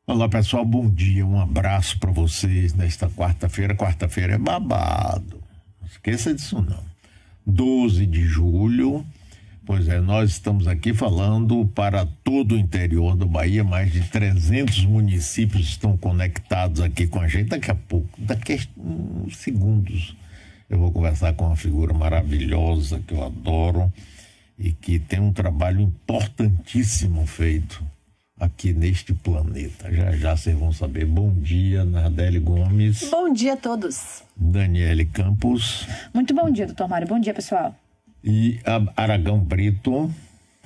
Olá pessoal, bom dia, um abraço para vocês nesta quarta-feira. Quarta-feira é babado, não esqueça disso não. 12 de julho, pois é, nós estamos aqui falando para todo o interior do Bahia, mais de 300 municípios estão conectados aqui com a gente. Daqui a pouco, daqui a uns segundos, eu vou conversar com uma figura maravilhosa que eu adoro e que tem um trabalho importantíssimo feito aqui neste planeta. Já já vocês vão saber. Bom dia, Nardelli Gomes. Bom dia a todos. Daniele Campos. Muito bom dia, doutor Mário. Bom dia, pessoal. E Aragão Brito.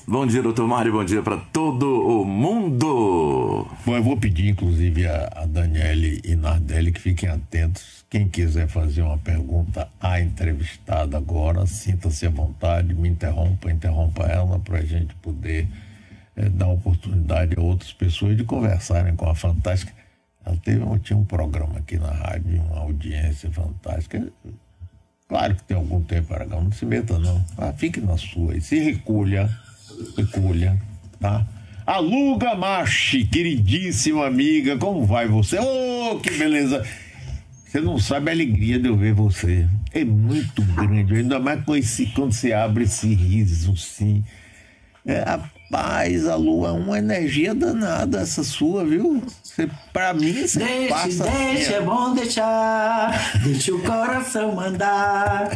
Bom dia, doutor Mário. Bom dia para todo o mundo. Bom, eu vou pedir, inclusive, a Daniele e Nardelli que fiquem atentos. Quem quiser fazer uma pergunta à entrevistada agora, sinta-se à vontade, me interrompa ela para a gente poder dar oportunidade a outras pessoas de conversarem com a fantástica. Ela tinha um programa aqui na rádio, uma audiência fantástica. Claro que tem algum tempo, Aragão, não se meta não. Fique na sua e se recolha, tá? Aluga Machi, queridíssima amiga, como vai você? Oh, que beleza! Você não sabe a alegria de eu ver você. É muito grande, ainda mais quando você abre esse riso, sim. Rapaz, a lua é uma energia danada essa sua, viu? Pra mim, você passa... Deixa, é bom deixar, deixa o coração mandar.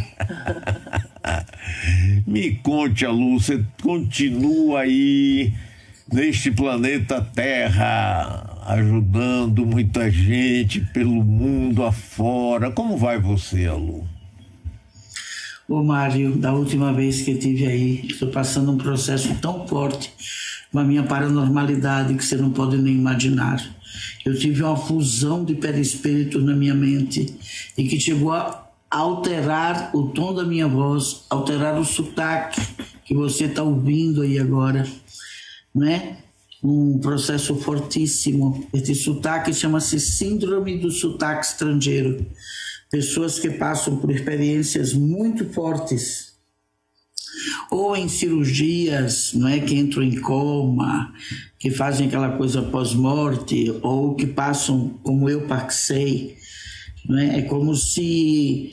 Me conte, Lu, você continua aí neste planeta Terra, ajudando muita gente pelo mundo afora. Como vai você, Lu? Ô Mário, da última vez que eu estive aí, estou passando um processo tão forte com a minha paranormalidade que você não pode nem imaginar. Eu tive uma fusão de perispíritos na minha mente e que chegou a alterar o tom da minha voz, alterar o sotaque que você está ouvindo aí agora, né? Um processo fortíssimo. Esse sotaque chama-se Síndrome do Sotaque Estrangeiro. Pessoas que passam por experiências muito fortes, ou em cirurgias, não é, que entram em coma, que fazem aquela coisa pós-morte, ou que passam, como eu passei, não é? É como se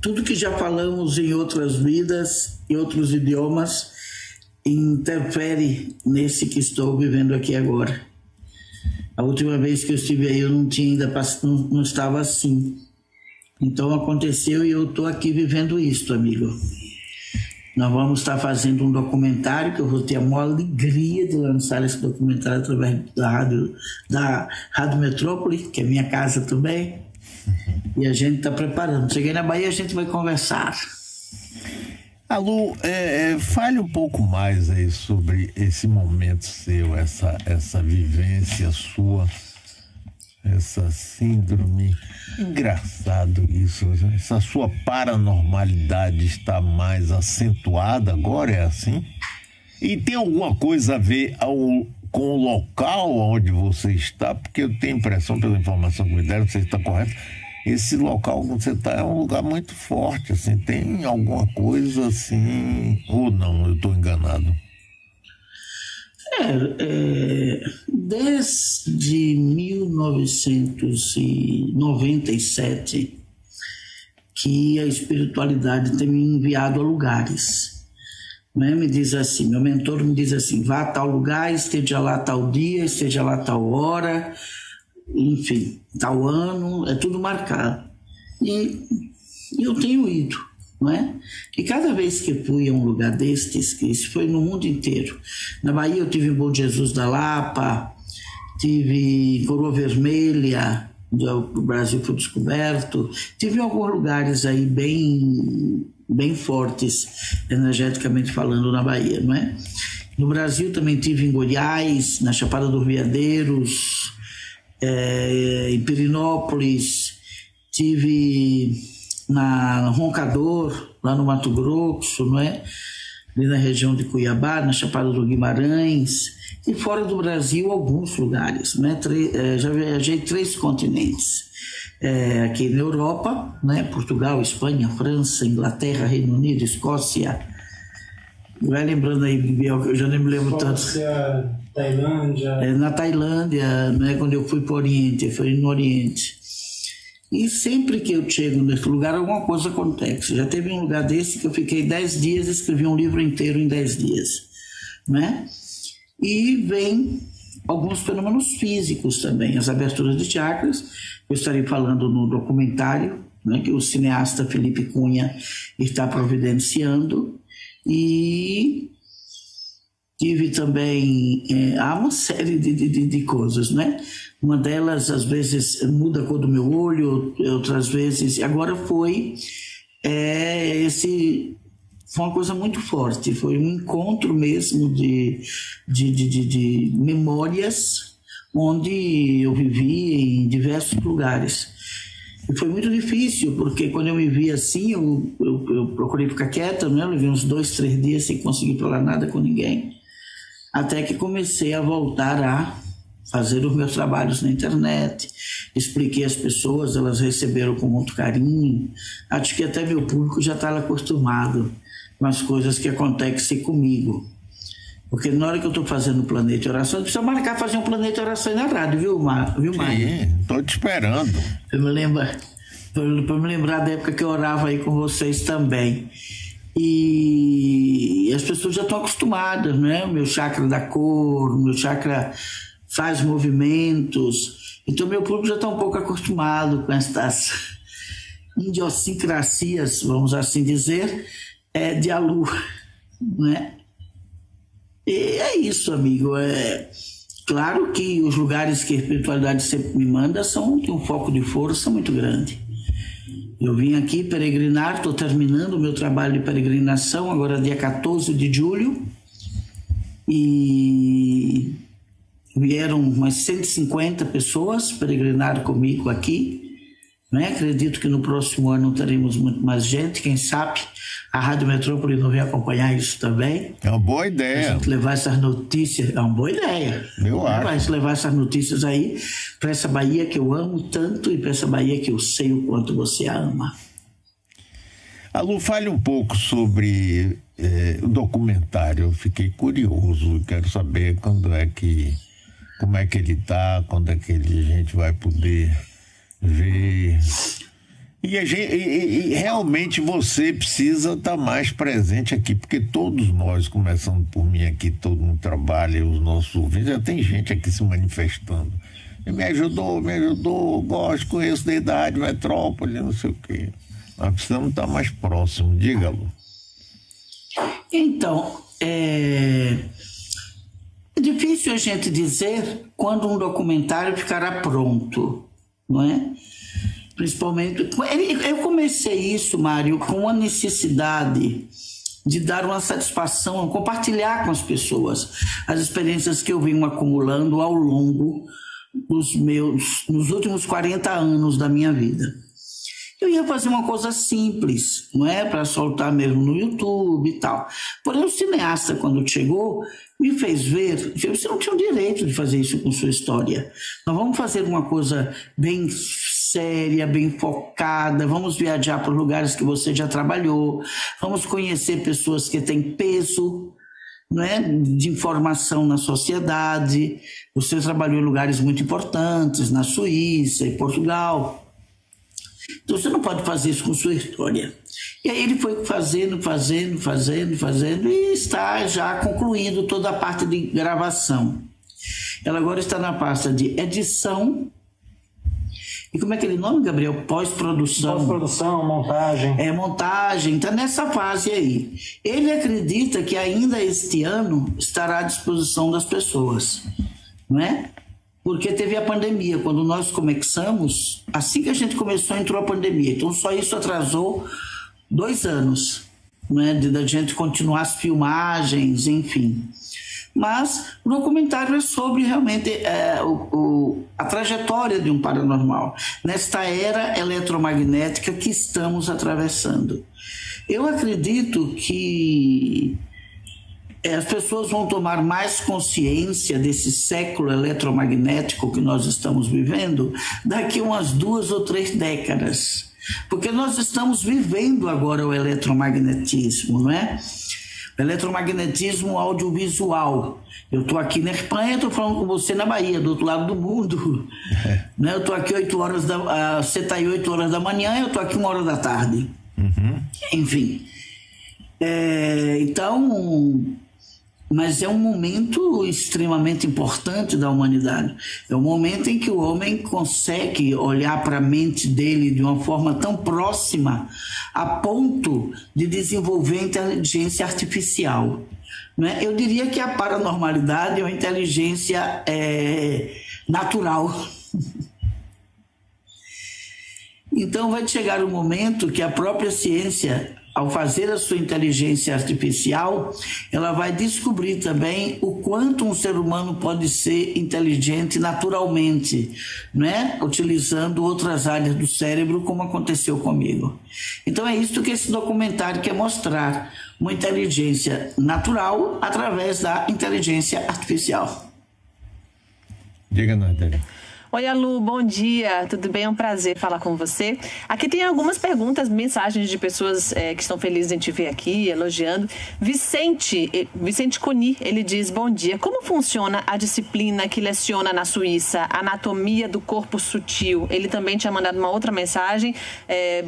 tudo que já falamos em outras vidas, em outros idiomas, interfere nesse que estou vivendo aqui agora. A última vez que eu estive aí eu não estava assim. Então aconteceu e eu estou aqui vivendo isto, amigo. Nós vamos estar fazendo um documentário que eu vou ter a maior alegria de lançar esse documentário através da Rádio Metrópole, que é minha casa também. E a gente está preparando. Cheguei na Bahia, a gente vai conversar. Lu, fale um pouco mais aí sobre esse momento seu, essa vivência sua, essa síndrome. Engraçado isso, essa sua paranormalidade está mais acentuada agora, é assim? E tem alguma coisa a ver com o local onde você está? Porque eu tenho a impressão, pela informação que me deram, que você está correto, esse local onde você está é um lugar muito forte, assim, tem alguma coisa assim, ou não, eu estou enganado? Desde 1997 que a espiritualidade tem me enviado a lugares, né? Me diz assim, meu mentor me diz assim, vá a tal lugar, esteja lá tal dia, esteja lá tal hora, enfim, tal ano, é tudo marcado. E eu tenho ido, não é? E cada vez que fui a um lugar destes, que isso foi no mundo inteiro. Na Bahia eu tive em Bom Jesus da Lapa, tive em Coroa Vermelha, o Brasil foi descoberto, tive em alguns lugares aí bem fortes, energeticamente falando, na Bahia, não é? No Brasil também tive em Goiás, na Chapada dos Veadeiros, em Pirinópolis, tive na Roncador, lá no Mato Grosso, não é? Ali na região de Cuiabá, na Chapada do Guimarães, e fora do Brasil, alguns lugares, né? Já viajei 3 continentes. Aqui na Europa, né? Portugal, Espanha, França, Inglaterra, Reino Unido, Escócia. Vai lembrando aí, Biel, que eu já nem me lembro tanto. Tailândia. Na Tailândia, né, quando eu fui para o Oriente, eu fui no Oriente. E sempre que eu chego nesse lugar, alguma coisa acontece. Já teve um lugar desse que eu fiquei 10 dias e escrevi um livro inteiro em 10 dias. Né? E vem alguns fenômenos físicos também, as aberturas de chakras. Eu estarei falando no documentário, né, que o cineasta Felipe Cunha está providenciando. E tive também, há uma série de coisas, né? Uma delas, às vezes, muda a cor do meu olho, outras vezes... Agora foi uma coisa muito forte, foi um encontro mesmo de memórias onde eu vivi em diversos lugares. E foi muito difícil, porque quando eu me vi assim, eu procurei ficar quieta, né? Eu levei uns 2, 3 dias sem conseguir falar nada com ninguém, até que comecei a voltar a fazer os meus trabalhos na internet, expliquei às pessoas, elas receberam com muito carinho. Acho que até meu público já está acostumado com as coisas que acontecem comigo. Porque na hora que eu estou fazendo o Planeta de Oração, eu preciso marcar fazer um Planeta de Oração na rádio, viu, Mário? Sim, estou te esperando. Para me lembrar da época que eu orava aí com vocês também. E as pessoas já estão acostumadas, né? O meu chakra da cor, o meu chakra faz movimentos. Então, meu público já está um pouco acostumado com estas idiosincrasias, vamos assim dizer, de Alu, né? E é isso, amigo. Claro que os lugares que a espiritualidade sempre me manda têm um foco de força muito grande. Eu vim aqui peregrinar, estou terminando o meu trabalho de peregrinação, agora dia 14 de julho, e vieram umas 150 pessoas peregrinar comigo aqui, né? Acredito que no próximo ano teremos muito mais gente, quem sabe a Rádio Metrópole não vem acompanhar isso também. É uma boa ideia. A gente levar essas notícias, é uma boa ideia. Eu acho. A gente levar essas notícias aí para essa Bahia que eu amo tanto e para essa Bahia que eu sei o quanto você a ama. Alu, fale um pouco sobre o documentário. Eu fiquei curioso, quero saber como é que ele está, quando é que a gente vai poder ver. E realmente você precisa estar mais presente aqui, porque todos nós, começando por mim aqui, todo mundo trabalha, os nossos ouvintes, já tem gente aqui se manifestando. E me ajudou, gosto, conheço da idade, metrópole, não sei o quê. Nós precisamos estar mais próximos. Diga, Lu. Então, é difícil a gente dizer quando um documentário ficará pronto, não é? Principalmente, eu comecei isso, Mário, com a necessidade de dar uma satisfação, compartilhar com as pessoas as experiências que eu venho acumulando ao longo nos últimos 40 anos da minha vida. Eu ia fazer uma coisa simples, não é? Para soltar mesmo no YouTube e tal. Porém, o cineasta, quando chegou, me fez ver, você não tinha o direito de fazer isso com sua história. Nós vamos fazer uma coisa bem séria, bem focada, vamos viajar para lugares que você já trabalhou, vamos conhecer pessoas que têm peso, né, de informação na sociedade. Você trabalhou em lugares muito importantes, na Suíça e Portugal. Então você não pode fazer isso com sua história. E aí ele foi fazendo e está já concluindo toda a parte de gravação. Ela agora está na pasta de edição. E como é aquele nome, Gabriel? Pós-produção. Pós-produção, montagem. Montagem, está nessa fase aí. Ele acredita que ainda este ano estará à disposição das pessoas, não é? Porque teve a pandemia. Quando nós começamos, assim que a gente começou, entrou a pandemia. Então só isso atrasou 2 anos, né, da gente continuar as filmagens, enfim. Mas o documentário é sobre realmente a trajetória de um paranormal, nesta era eletromagnética que estamos atravessando. Eu acredito que as pessoas vão tomar mais consciência desse século eletromagnético que nós estamos vivendo daqui umas 2 ou 3 décadas. Porque nós estamos vivendo agora o eletromagnetismo, não é? Eletromagnetismo audiovisual. Eu estou aqui na Espanha, estou falando com você na Bahia, do outro lado do mundo. Né? Eu estou aqui 8 horas você está aí 8 horas da manhã, eu estou aqui 1 hora da tarde. Enfim. Então, mas é um momento extremamente importante da humanidade. É um momento em que o homem consegue olhar para a mente dele de uma forma tão próxima a ponto de desenvolver inteligência artificial. Né? Eu diria que a paranormalidade é uma inteligência natural. Então vai chegar um momento que a própria ciência, ao fazer a sua inteligência artificial, ela vai descobrir também o quanto um ser humano pode ser inteligente naturalmente, né? Utilizando outras áreas do cérebro, como aconteceu comigo. Então é isso que esse documentário quer mostrar, uma inteligência natural através da inteligência artificial. Diga, Nardelli. Oi, Alu, bom dia, tudo bem? É um prazer falar com você. Aqui tem algumas perguntas, mensagens de pessoas que estão felizes em te ver aqui, elogiando. Vicente Coni, ele diz, bom dia, como funciona a disciplina que leciona na Suíça, Anatomia do Corpo Sutil? Ele também tinha mandado uma outra mensagem,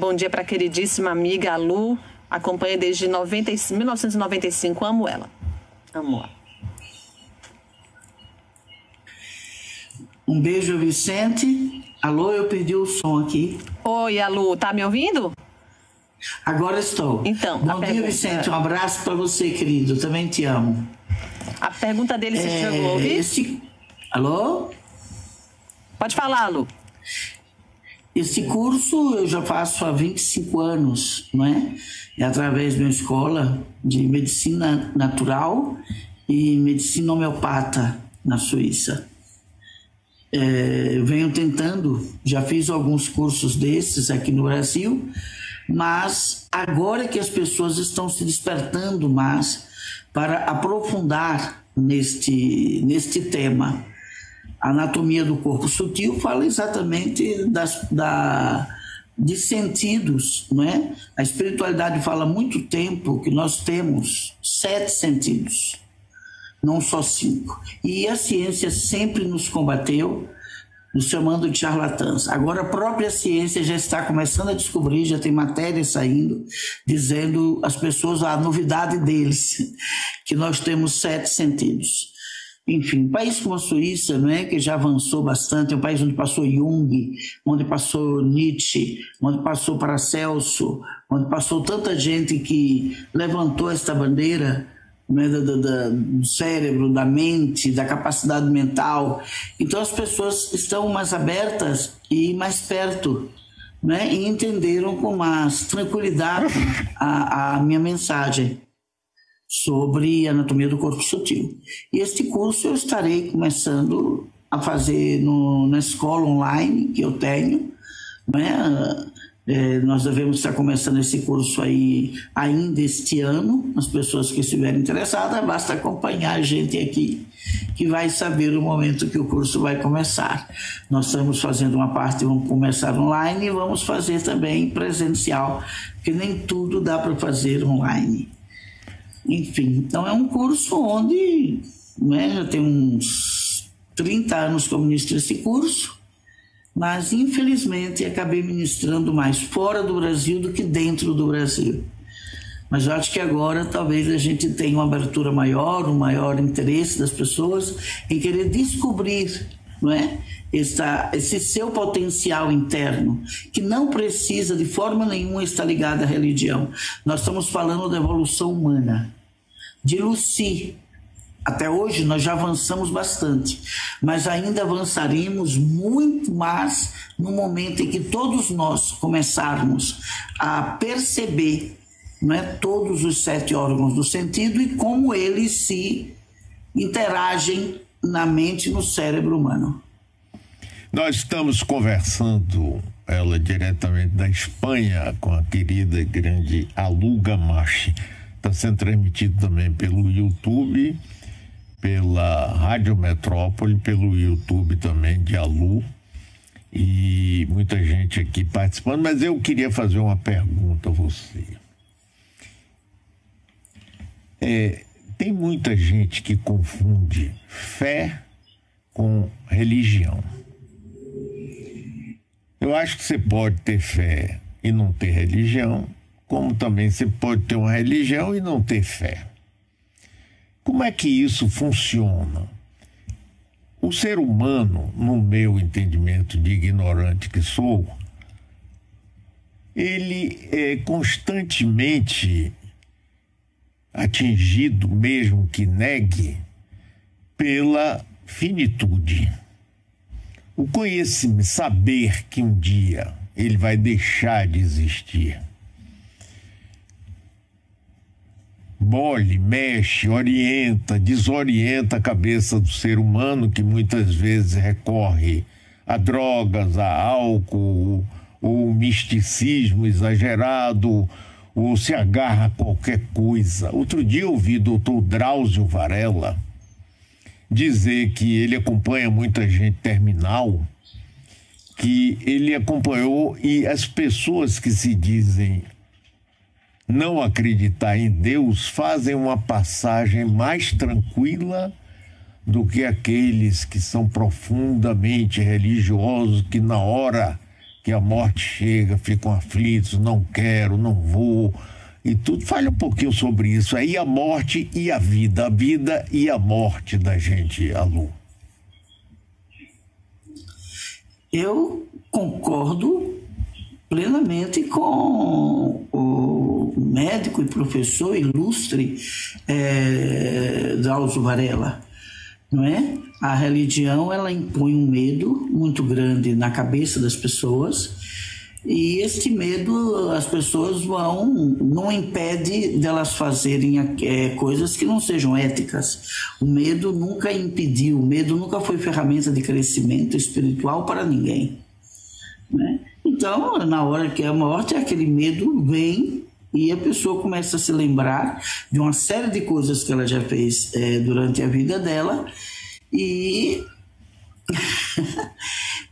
bom dia para a queridíssima amiga Alu, acompanha desde 1995, amo ela. Amo ela. Um beijo, Vicente. Alô, eu perdi o som aqui. Oi, Alu, tá me ouvindo? Agora estou. Então, bom dia, Vicente. Um abraço para você, querido. Eu também te amo. A pergunta dele se chegou a ouvir? Alô? Pode falar, Alu. Esse curso eu já faço há 25 anos, não é? É através de uma escola de medicina natural e medicina homeopata na Suíça. Venho tentando, já fiz alguns cursos desses aqui no Brasil, mas agora que as pessoas estão se despertando mais para aprofundar neste tema. A anatomia do corpo sutil fala exatamente de sentidos, não é? A espiritualidade fala há muito tempo que nós temos 7 sentidos, não só 5. E a ciência sempre nos combateu, nos chamando de charlatãs. Agora a própria ciência já está começando a descobrir, já tem matérias saindo, dizendo às pessoas a novidade deles, que nós temos 7 sentidos. Enfim, um país como a Suíça, não é, que já avançou bastante, é um país onde passou Jung, onde passou Nietzsche, onde passou Paracelso, onde passou tanta gente que levantou esta bandeira, né, do cérebro, da mente, da capacidade mental. Então as pessoas estão mais abertas e mais perto, né, e entenderam com mais tranquilidade a minha mensagem sobre anatomia do corpo sutil. E este curso eu estarei começando a fazer na escola online que eu tenho, né? Nós devemos estar começando esse curso aí ainda este ano. As pessoas que estiverem interessadas, basta acompanhar a gente aqui, que vai saber o momento que o curso vai começar. Nós estamos fazendo uma parte, vamos começar online, e vamos fazer também presencial, porque nem tudo dá para fazer online. Enfim, então é um curso onde, né, já tem uns 30 anos que eu ministro esse curso, mas infelizmente acabei ministrando mais fora do Brasil do que dentro do Brasil. Mas eu acho que agora talvez a gente tenha uma abertura maior, um maior interesse das pessoas em querer descobrir, não é, esse seu potencial interno, que não precisa de forma nenhuma estar ligado à religião. Nós estamos falando da evolução humana. De Lucy, até hoje nós já avançamos bastante, mas ainda avançaremos muito mais no momento em que todos nós começarmos a perceber, não é, todos os 7 órgãos do sentido e como eles se interagem na mente e no cérebro humano. Nós estamos conversando, ela diretamente da Espanha, com a querida e grande Alu Gamache. Está sendo transmitido também pelo YouTube, pela Rádio Metrópole, pelo YouTube também de Alu, e muita gente aqui participando, mas eu queria fazer uma pergunta a você. Tem muita gente que confunde fé com religião. Eu acho que você pode ter fé e não ter religião, como também você pode ter uma religião e não ter fé. Como é que isso funciona? O ser humano, no meu entendimento de ignorante que sou, ele é constantemente atingido, mesmo que negue, pela finitude. O conhecimento, saber que um dia ele vai deixar de existir. Bole, mexe, orienta, desorienta a cabeça do ser humano, que muitas vezes recorre a drogas, a álcool, ou misticismo exagerado, ou se agarra a qualquer coisa. Outro dia eu ouvi o doutor Drauzio Varela dizer que ele acompanha muita gente terminal, que ele acompanhou, e as pessoas que se dizem não acreditar em Deus fazem uma passagem mais tranquila do que aqueles que são profundamente religiosos, que na hora que a morte chega ficam aflitos, não quero, não vou, e tudo. Fale um pouquinho sobre isso aí, a morte e a vida e a morte da gente, Alu. Eu concordo plenamente com o médico e professor ilustre Drauzio Varela, não é? A religião, ela impõe um medo muito grande na cabeça das pessoas, e este medo as pessoas não impede delas fazerem coisas que não sejam éticas. O medo nunca impediu, o medo nunca foi ferramenta de crescimento espiritual para ninguém, né? Então, na hora que é a morte, aquele medo vem e a pessoa começa a se lembrar de uma série de coisas que ela já fez durante a vida dela, e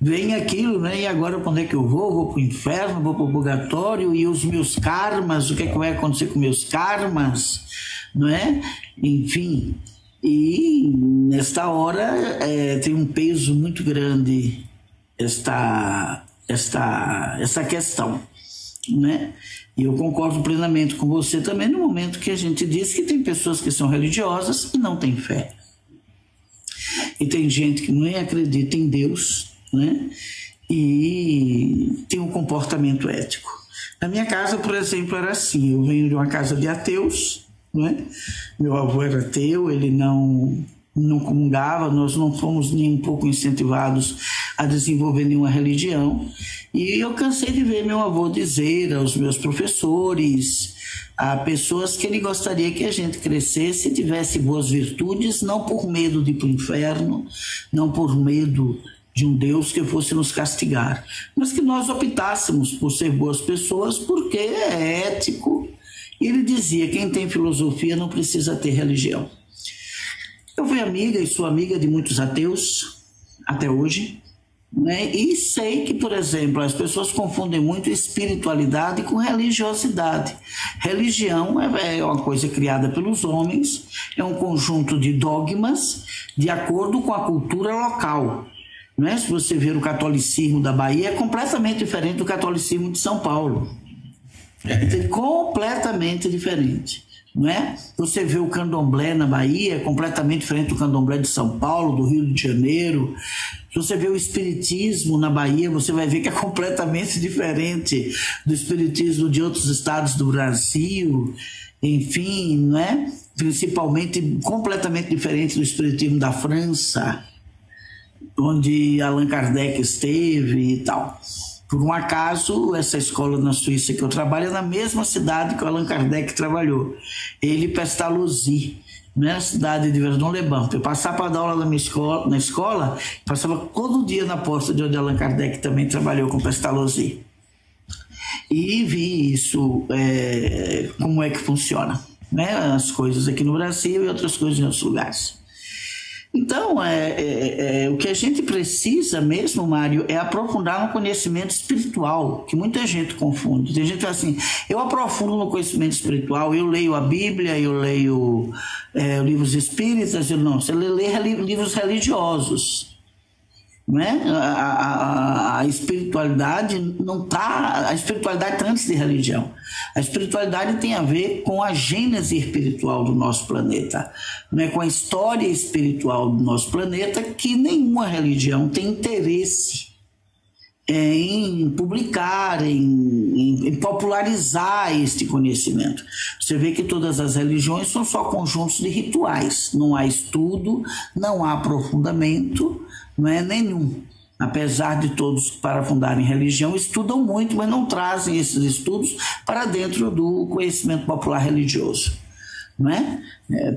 vem aquilo, né? E agora quando é que eu vou? Vou para o inferno, vou para o purgatório, e os meus karmas, o que é que vai acontecer com meus karmas, não é? Enfim, e nesta hora tem um peso muito grande esta questão, né? E eu concordo plenamente com você também no momento que a gente diz que tem pessoas que são religiosas e não têm fé. E tem gente que nem acredita em Deus, né? E tem um comportamento ético. Na minha casa, por exemplo, era assim. Eu venho de uma casa de ateus, né? Meu avô era ateu, ele não comungava, nós não fomos nem um pouco incentivados a desenvolver nenhuma religião. E eu cansei de ver meu avô dizer aos meus professores, a pessoas, que ele gostaria que a gente crescesse e tivesse boas virtudes, não por medo de ir para o inferno, não por medo de um Deus que fosse nos castigar, mas que nós optássemos por ser boas pessoas, porque é ético. E ele dizia, quem tem filosofia não precisa ter religião. Eu fui amiga e sou amiga de muitos ateus, até hoje, né? E sei que, por exemplo, as pessoas confundem muito espiritualidade com religiosidade. Religião é uma coisa criada pelos homens, é um conjunto de dogmas de acordo com a cultura local. Não é? Se você ver o catolicismo da Bahia, é completamente diferente do catolicismo de São Paulo. É completamente diferente. Não é? Você vê o candomblé na Bahia, é completamente diferente do candomblé de São Paulo, do Rio de Janeiro. Se você vê o espiritismo na Bahia, você vai ver que é completamente diferente do espiritismo de outros estados do Brasil. Enfim, não é? Principalmente completamente diferente do espiritismo da França, onde Allan Kardec esteve e tal. Por um acaso, essa escola na Suíça que eu trabalho é na mesma cidade que o Allan Kardec trabalhou. Ele, Pestalozzi, na cidade de Verdun-les-Bains. Eu passava para dar aula na escola, passava todo dia na porta de onde Allan Kardec também trabalhou com Pestalozzi. E vi isso, como é que funciona, né? As coisas aqui no Brasil e outras coisas em outros lugares. Então, o que a gente precisa mesmo, Mário, é aprofundar no conhecimento espiritual, que muita gente confunde. Tem gente que fala assim, eu aprofundo no conhecimento espiritual, eu leio a Bíblia, eu leio livros espíritas, não, você lê livros religiosos. Não é? A espiritualidade não está. A espiritualidade está antes de religião. A espiritualidade tem a ver com a gênese espiritual do nosso planeta, não é? Com a história espiritual do nosso planeta, que nenhuma religião tem interesse em publicar, em popularizar este conhecimento. Você vê que todas as religiões são só conjuntos de rituais, não há estudo, não há aprofundamento, não é nenhum. Apesar de todos para fundarem religião estudam muito, mas não trazem esses estudos para dentro do conhecimento popular religioso, não é?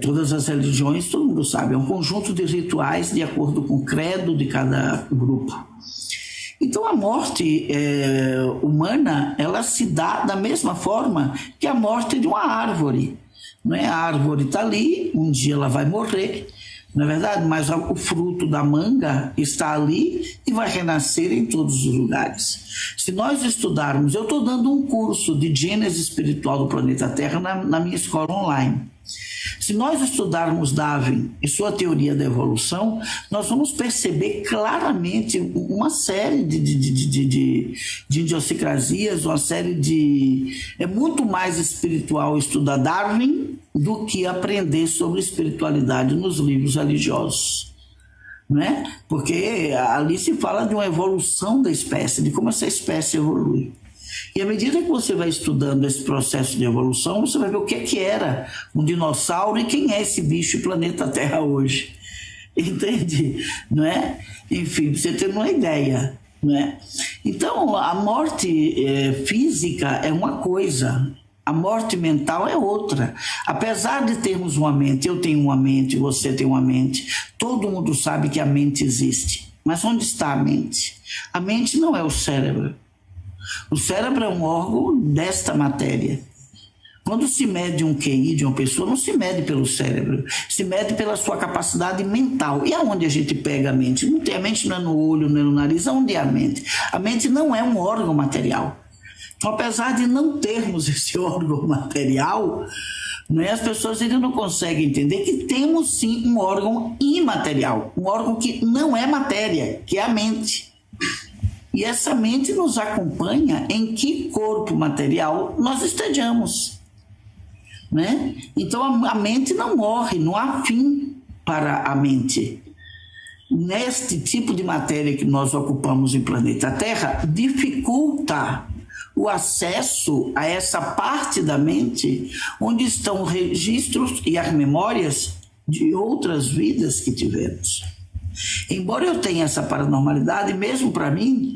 Todas as religiões, todo mundo sabe, é um conjunto de rituais de acordo com o credo de cada grupo. Então a morte humana, ela se dá da mesma forma que a morte de uma árvore, não é? A árvore está ali, um dia ela vai morrer, não é verdade? Mas o fruto da manga está ali e vai renascer em todos os lugares. Se nós estudarmos, eu estou dando um curso de gênese espiritual do planeta Terra na minha escola online. Se nós estudarmos Darwin e sua teoria da evolução, nós vamos perceber claramente uma série de idiosincrasias, uma série de... É muito mais espiritual estudar Darwin do que aprender sobre espiritualidade nos livros religiosos, não é? Porque ali se fala de uma evolução da espécie, de como essa espécie evolui. E à medida que você vai estudando esse processo de evolução, você vai ver o que era um dinossauro e quem é esse bicho planeta Terra hoje. Entende? Não é? Enfim, você tem uma ideia, não é? Então, a morte física é uma coisa, a morte mental é outra. Apesar de termos uma mente, eu tenho uma mente, você tem uma mente, todo mundo sabe que a mente existe. Mas onde está a mente? A mente não é o cérebro. O cérebro é um órgão desta matéria. Quando se mede um QI de uma pessoa, não se mede pelo cérebro, se mede pela sua capacidade mental. E aonde a gente pega a mente? A mente não é no olho, não é no nariz, aonde é a mente? A mente não é um órgão material. Então, apesar de não termos esse órgão material, as pessoas ainda não conseguem entender que temos sim um órgão imaterial, um órgão que não é matéria, que é a mente. E essa mente nos acompanha em que corpo material nós estejamos, né? Então a mente não morre, não há fim para a mente. Neste tipo de matéria que nós ocupamos em planeta Terra, dificulta o acesso a essa parte da mente onde estão registros e as memórias de outras vidas que tivemos. Embora eu tenha essa paranormalidade, mesmo para mim,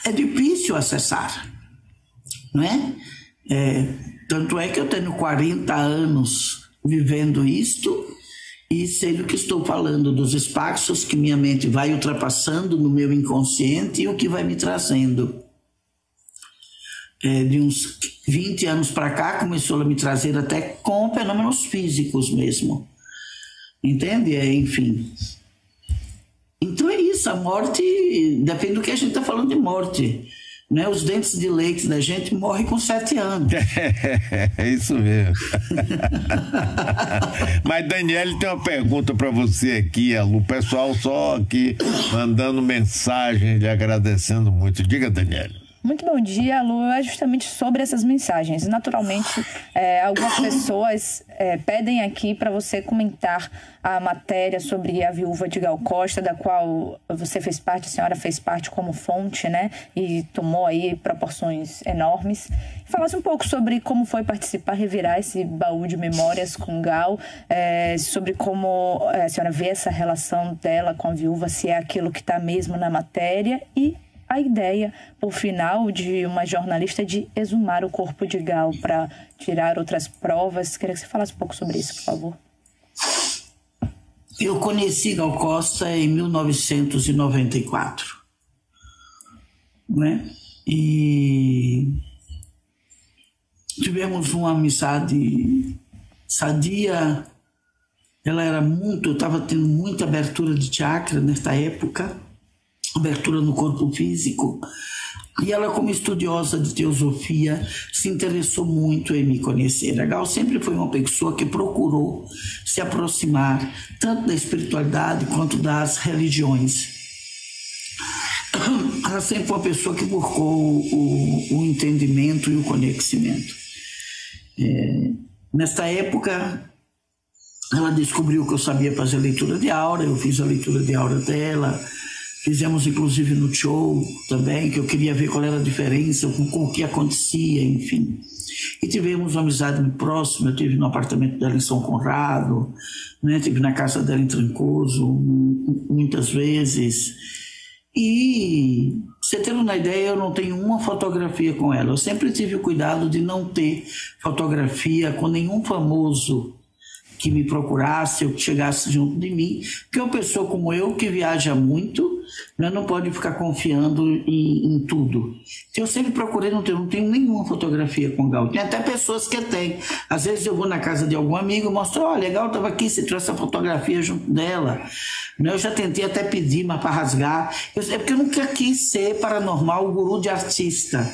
é difícil acessar, não é? Tanto é que eu tenho 40 anos vivendo isto e sei do que estou falando, dos espaços que minha mente vai ultrapassando no meu inconsciente e o que vai me trazendo. De uns 20 anos para cá começou a me trazer até com fenômenos físicos mesmo, entende? Enfim, então é isso, a morte depende do que a gente está falando de morte, né? Os dentes de leite da gente morrem com 7 anos. É isso mesmo. Mas Daniele tem uma pergunta para você aqui, o pessoal só aqui mandando mensagem, lhe agradecendo muito. Diga, Daniele. Muito bom dia, Lu. É justamente sobre essas mensagens. Naturalmente, algumas pessoas pedem aqui para você comentar a matéria sobre a viúva de Gal Costa, da qual você fez parte, a senhora fez parte como fonte, né? E tomou aí proporções enormes. Falasse um pouco sobre como foi participar, revirar esse baú de memórias com Gal, sobre como a senhora vê essa relação dela com a viúva, se é aquilo que está mesmo na matéria, e a ideia, por final, de uma jornalista de exumar o corpo de Gal para tirar outras provas. Queria que você falasse um pouco sobre isso, por favor. Eu conheci Gal Costa em 1994, né? E tivemos uma amizade sadia. Ela era muito, eu estava tendo muita abertura de chakra nesta época, abertura no corpo físico. E ela, como estudiosa de teosofia, se interessou muito em me conhecer. A Gal sempre foi uma pessoa que procurou se aproximar tanto da espiritualidade quanto das religiões. Ela sempre foi uma pessoa que buscou o entendimento e o conhecimento. Nesta época, ela descobriu que eu sabia fazer leitura de aura, eu fiz a leitura de aura dela. Fizemos inclusive no show também, que eu queria ver qual era a diferença, com o que acontecia, enfim. E tivemos uma amizade muito próxima, eu estive no apartamento dela em São Conrado, né? Estive na casa dela em Trancoso muitas vezes. E, você tendo uma ideia, eu não tenho uma fotografia com ela. Eu sempre tive o cuidado de não ter fotografia com nenhum famoso que me procurasse ou que chegasse junto de mim, porque uma pessoa como eu, que viaja muito, né, não pode ficar confiando em tudo. Então, eu sempre procurei não tenho nenhuma fotografia com Gal. Tem até pessoas que têm. Às vezes eu vou na casa de algum amigo e mostro, olha, Gal estava aqui, você trouxe a fotografia junto dela. Eu já tentei até pedir, mas para rasgar. É porque eu nunca quis ser paranormal, guru de artista.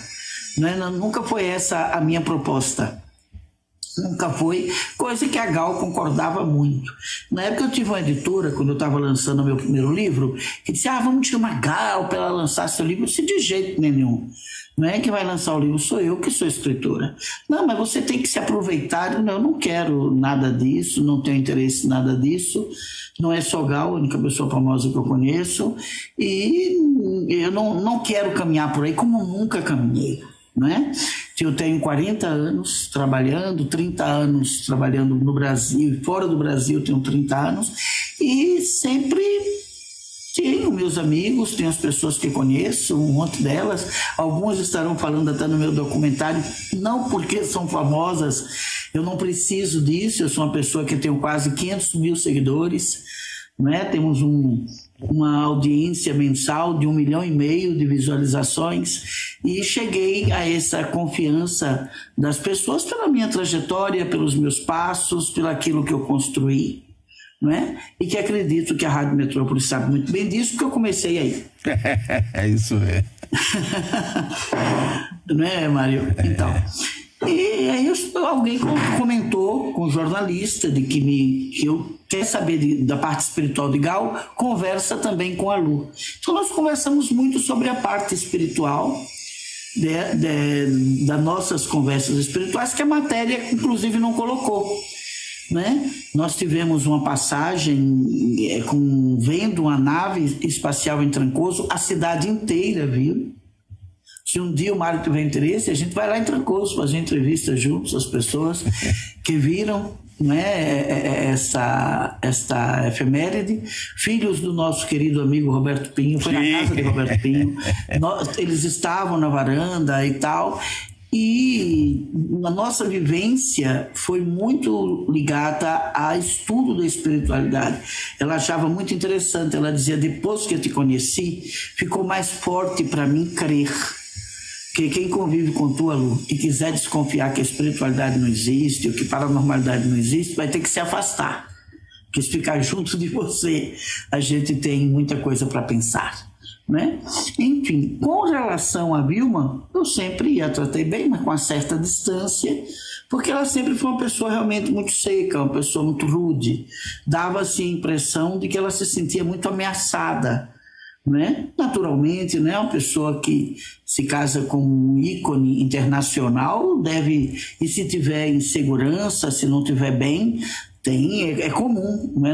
Né? Nunca foi essa a minha proposta. Nunca foi, coisa que a Gal concordava muito. Na época eu tive uma editora, quando eu estava lançando o meu primeiro livro, que disse, vamos chamar a Gal para ela lançar seu livro. Eu disse, de jeito nenhum. Não é que vai lançar o livro, sou eu que sou escritora. Não, mas você tem que se aproveitar. Não, eu não quero nada disso, não tenho interesse em nada disso. Não é só Gal, a única pessoa famosa que eu conheço. E eu não quero caminhar por aí como nunca caminhei. Né? Eu tenho 40 anos trabalhando, 30 anos trabalhando no Brasil, fora do Brasil eu tenho 30 anos, e sempre tenho meus amigos, tenho as pessoas que conheço, um monte delas, algumas estarão falando até no meu documentário, não porque são famosas, eu não preciso disso, eu sou uma pessoa que tenho quase 500 mil seguidores, né? Temos uma audiência mensal de 1,5 milhão de visualizações e cheguei a essa confiança das pessoas pela minha trajetória, pelos meus passos, pelo aquilo que eu construí, não é? E que acredito que a Rádio Metrópole sabe muito bem disso, porque eu comecei aí. É isso mesmo. Não é, Mário? Então... E aí alguém comentou com o jornalista de que eu quer saber da parte espiritual de Gal, conversa também com a Lu. Então nós conversamos muito sobre a parte espiritual das nossas conversas espirituais, que a matéria inclusive não colocou. Né? Nós tivemos uma passagem vendo uma nave espacial em Trancoso, a cidade inteira viu. Se um dia o Mário tiver interesse, a gente vai lá em Trancoso fazer entrevista juntos, as pessoas que viram, né, esta efeméride. Filhos do nosso querido amigo Roberto Pinho, foi na casa de Roberto Pinho. Eles estavam na varanda e tal. E a nossa vivência foi muito ligada a estudo da espiritualidade. Ela achava muito interessante, ela dizia, depois que eu te conheci, ficou mais forte para mim crer. Que quem convive com tua, Lu, e quiser desconfiar que a espiritualidade não existe, ou que a paranormalidade não existe, vai ter que se afastar. Porque se ficar junto de você, a gente tem muita coisa para pensar. Né? Enfim, com relação a Vilma, eu sempre a tratei bem, mas com uma certa distância, porque ela sempre foi uma pessoa realmente muito seca, uma pessoa muito rude. Dava-se a impressão de que ela se sentia muito ameaçada. Né? Naturalmente, né? Uma pessoa que se casa com um ícone internacional deve, e se tiver insegurança, se não tiver bem, é comum, né?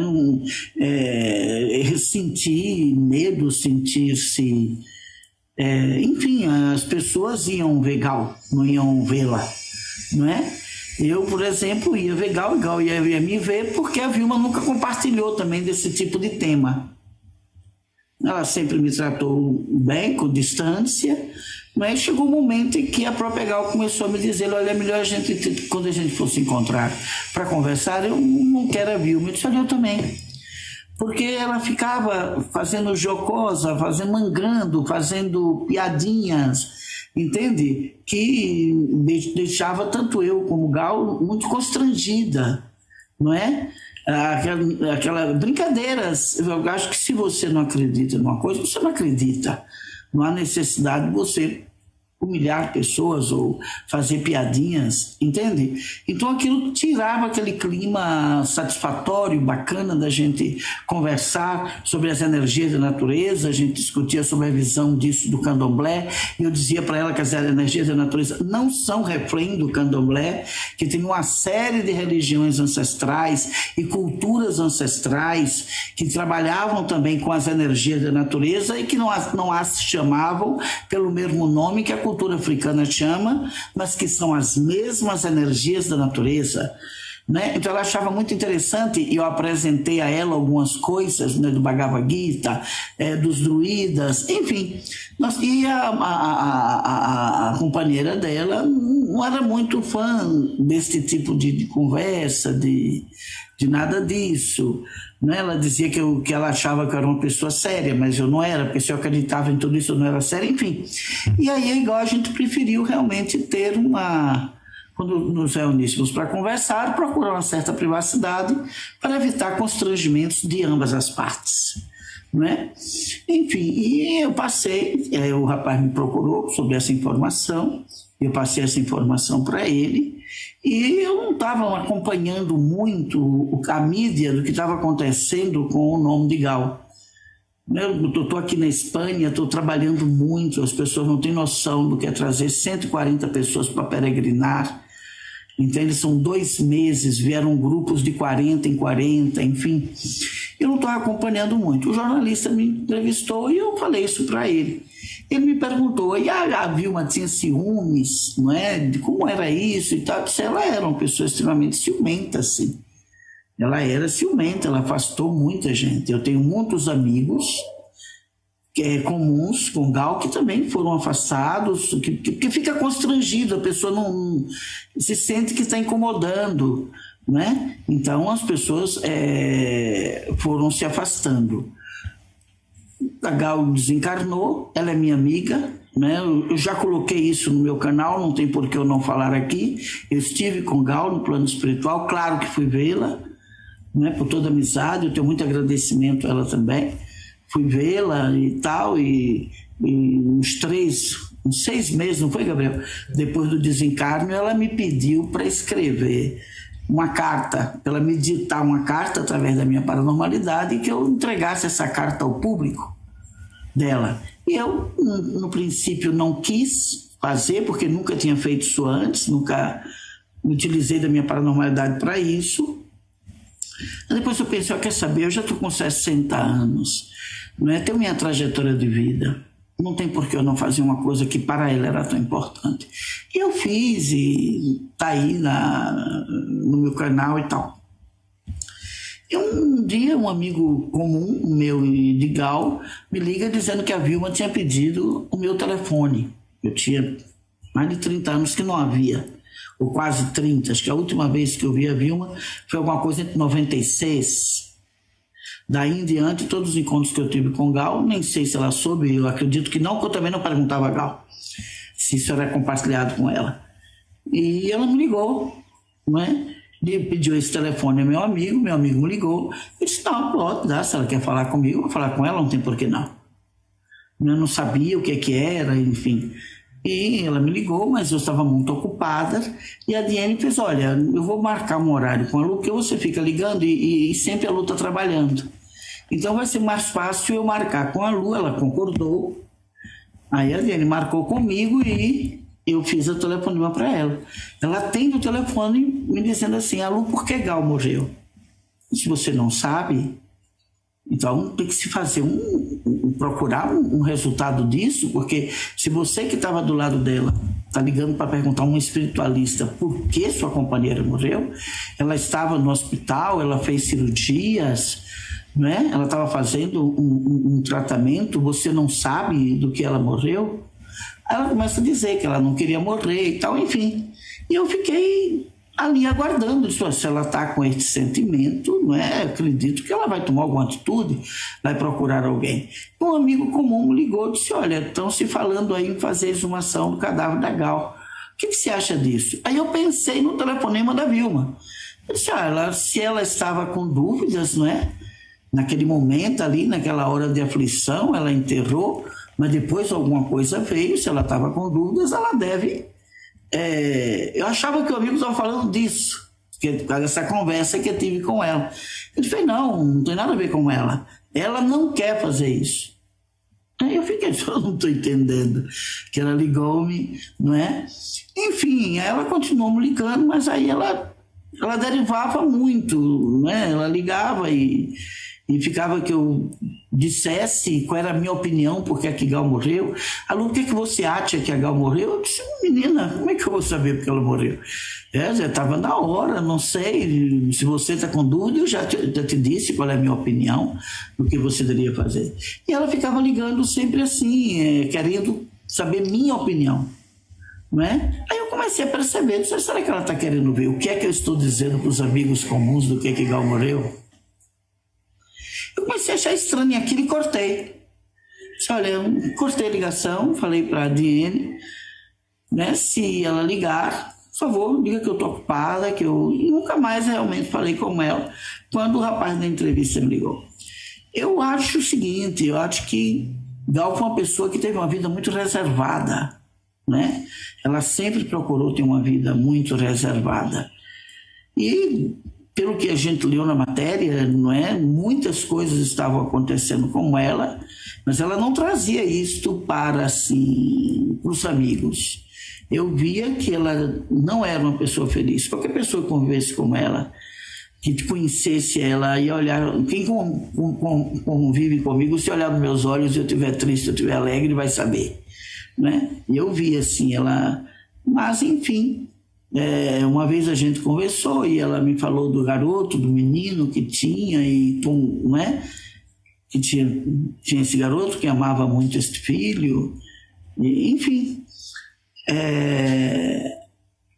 Sentir medo, sentir-se... enfim, as pessoas iam ver Gal, não iam vê-la, não é? Eu, por exemplo, ia ver Gal ia me ver, porque a Vilma nunca compartilhou também desse tipo de tema. Ela sempre me tratou bem, com distância, mas chegou um momento em que a própria Gal começou a me dizer, olha, é melhor quando a gente for se encontrar para conversar, eu não quero a Vilma. Eu disse, olha, eu também. Porque ela ficava fazendo jocosa, mangrando, fazendo piadinhas, entende? Que deixava tanto eu como Gal muito constrangida. não é? Aquela brincadeiras. Eu acho que se você não acredita numa coisa, você não acredita. Não há necessidade de você humilhar pessoas ou fazer piadinhas, entende? Então aquilo tirava aquele clima satisfatório, bacana da gente conversar sobre as energias da natureza. A gente discutia sobre a visão disso do candomblé, e eu dizia para ela que as energias da natureza não são refém do candomblé, que tem uma série de religiões ancestrais e culturas ancestrais que trabalhavam também com as energias da natureza e que não as chamavam pelo mesmo nome que a cultura africana chama, mas que são as mesmas energias da natureza, né? Então ela achava muito interessante, e eu apresentei a ela algumas coisas, né, do Bhagavad Gita, dos druidas, enfim. E a companheira dela não era muito fã desse tipo de conversa, de nada disso, né? Ela dizia que ela achava que eu era uma pessoa séria, mas eu não era, porque se eu acreditava em tudo isso eu não era séria, enfim. E aí, igual, a gente preferiu realmente ter quando nos reuníssemos para conversar, procurar uma certa privacidade para evitar constrangimentos de ambas as partes, né? Enfim, e eu passei, o rapaz me procurou sobre essa informação, eu passei essa informação para ele, e eu não estava acompanhando muito a mídia do que estava acontecendo com o nome de Gal. Eu estou aqui na Espanha, estou trabalhando muito, as pessoas não têm noção do que é trazer 140 pessoas para peregrinar. Entende? São 2 meses, vieram grupos de 40 em 40, enfim. Eu não estou acompanhando muito. O jornalista me entrevistou e eu falei isso para ele. Ele me perguntou, e a Vilma tinha ciúmes, não é? De como era isso e tal. Ela era uma pessoa extremamente ciumenta, assim. Ela era ciumenta, ela afastou muita gente. Eu tenho muitos amigos comuns com Gal que também foram afastados, que fica constrangido, a pessoa não se sente que está incomodando, né? Então as pessoas foram se afastando. A Gal desencarnou, ela é minha amiga, né? Eu já coloquei isso no meu canal, não tem por que eu não falar aqui. Eu estive com Gal no plano espiritual, claro que fui vê-la, né? Por toda a amizade, eu tenho muito agradecimento a ela também. Fui vê-la e tal, e uns 6 meses, não foi, Gabriel? Depois do desencarne, ela me pediu para escrever uma carta, ela me ditar uma carta através da minha paranormalidade, e que eu entregasse essa carta ao público dela. E eu, no princípio, não quis fazer, porque nunca tinha feito isso antes, nunca me utilizei da minha paranormalidade para isso. Depois eu pensei, quer saber, eu já estou com 60 anos, não é? Tenho minha trajetória de vida, não tem por que eu não fazer uma coisa que para ela era tão importante. E eu fiz, e está aí no meu canal e tal. E um dia um amigo comum, meu de Gal, me liga dizendo que a Vilma tinha pedido o meu telefone. Eu tinha mais de 30 anos que não havia, ou quase 30, acho que a última vez que eu vi a Vilma foi alguma coisa entre 96. Daí em diante, todos os encontros que eu tive com Gal, nem sei se ela soube, eu acredito que não, porque eu também não perguntava a Gal se isso era compartilhado com ela. E ela me ligou, não é? Ele pediu esse telefone ao meu amigo me ligou. Eu disse, não, pode dar, se ela quer falar comigo, eu vou falar com ela, não tem por que não. Eu não sabia o que era, enfim. E ela me ligou, mas eu estava muito ocupada, e a Diane fez, olha, eu vou marcar um horário com a Lu, porque você fica ligando e sempre a Lu está trabalhando. Então vai ser mais fácil eu marcar com a Lu. Ela concordou. Aí a Diane marcou comigo e eu fiz o telefonema para ela. Ela atende o telefone me dizendo assim, Lu, por que Gal morreu? Se você não sabe, então tem que se fazer procurar um resultado disso, porque se você que estava do lado dela está ligando para perguntar a um espiritualista por que sua companheira morreu, ela estava no hospital, ela fez cirurgias, né? Ela estava fazendo um tratamento, você não sabe do que ela morreu? Ela começa a dizer que ela não queria morrer e tal, enfim. E eu fiquei ali aguardando, disse, se ela está com esse sentimento, não é? Acredito que ela vai tomar alguma atitude, vai procurar alguém. Um amigo comum me ligou e disse, olha, estão se falando aí em fazer exumação do cadáver da Gal. O que você acha disso? Aí eu pensei no telefonema da Vilma. Eu disse, se ela estava com dúvidas, não é? Naquele momento ali, naquela hora de aflição, ela enterrou, mas depois alguma coisa veio, se ela estava com dúvidas, ela deve... eu achava que o amigo estava falando disso, essa conversa que eu tive com ela. Eu falei, não tem nada a ver com ela. Ela não quer fazer isso. Aí eu fiquei, eu não estou entendendo. Que ela ligou-me, não é? Enfim, ela continuou me ligando, mas aí ela derivava muito, não é? Ela ligava e ficava que eu dissesse qual era a minha opinião, porque a Gal morreu. Alô, o que você acha que a Gal morreu? Eu disse, menina, como é que eu vou saber porque ela morreu? Já estava na hora, não sei, se você está com dúvida, eu já te disse qual é a minha opinião do que você deveria fazer. E ela ficava ligando sempre assim, querendo saber minha opinião, não é? Aí eu comecei a perceber, será que ela está querendo ver o que é que eu estou dizendo para os amigos comuns do que a Gal morreu? Eu comecei a achar estranho aquilo e cortei. Olha, eu cortei a ligação, falei para a Diene, né, se ela ligar, por favor, diga que eu estou ocupada, que eu nunca mais realmente falei com ela quando o rapaz da entrevista me ligou. Eu acho o seguinte, eu acho que Gal foi uma pessoa que teve uma vida muito reservada, né? Ela sempre procurou ter uma vida muito reservada. E pelo que a gente leu na matéria, não é? Muitas coisas estavam acontecendo com ela, mas ela não trazia isto para os amigos. Eu via que ela não era uma pessoa feliz. Qualquer pessoa que convivesse com ela, que conhecesse ela, ia olhar. Quem convive comigo, se olhar nos meus olhos, se eu estiver triste, se eu estiver alegre, vai saber, né? E eu via assim, ela... Mas, enfim... uma vez a gente conversou e ela me falou do garoto, do menino que tinha, não é? Que tinha esse garoto que amava muito este filho, enfim.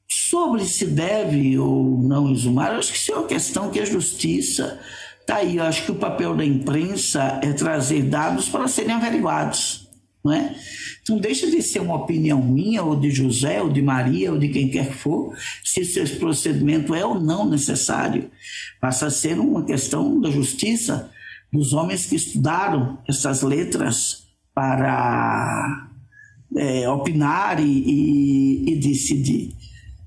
Sobre se deve ou não exumar, eu acho que isso é uma questão que a justiça está aí. Eu acho que o papel da imprensa é trazer dados para serem averiguados, não é? Então deixa de ser uma opinião minha, ou de José, ou de Maria, ou de quem quer que for, se esse procedimento é ou não necessário. Passa a ser uma questão da justiça, dos homens que estudaram essas letras para opinar e decidir.